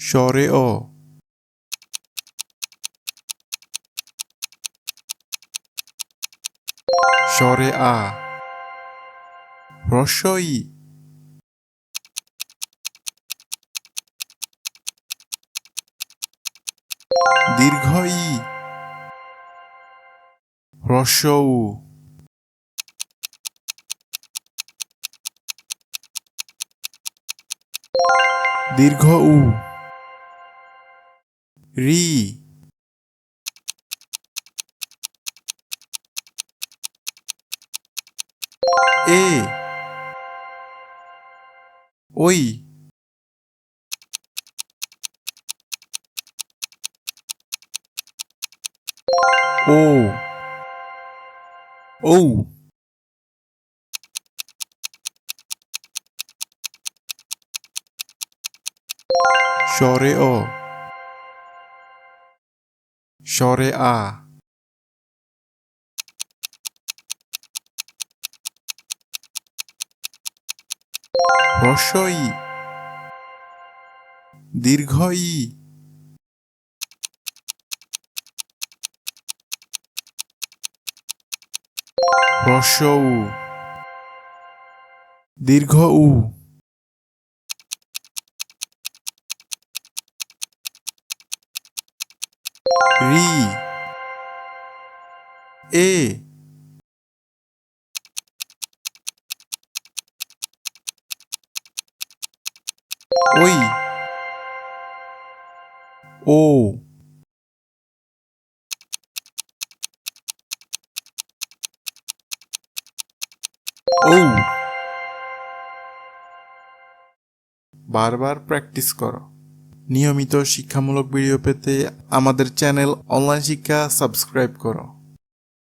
স্বরে অ। স্বরে আ। হ্রস্ব ই। দীর্ঘ ই। হ্রস্ব উ। দীর্ঘ উ। রি। এ। ওই। ও। ঔ। স্বরে অ। স্বরে আ। হ্রস্ব ই। দীর্ঘ ই। হ্রস্ব উ। দীর্ঘ উ। রি। এ। ওই। ও। ঔ। বারবার প্র্যাকটিস করো। নিয়মিত শিক্ষামূলক ভিডিও পেতে আমাদের চ্যানেল অনলাইন শিক্ষা সাবস্ক্রাইব করো।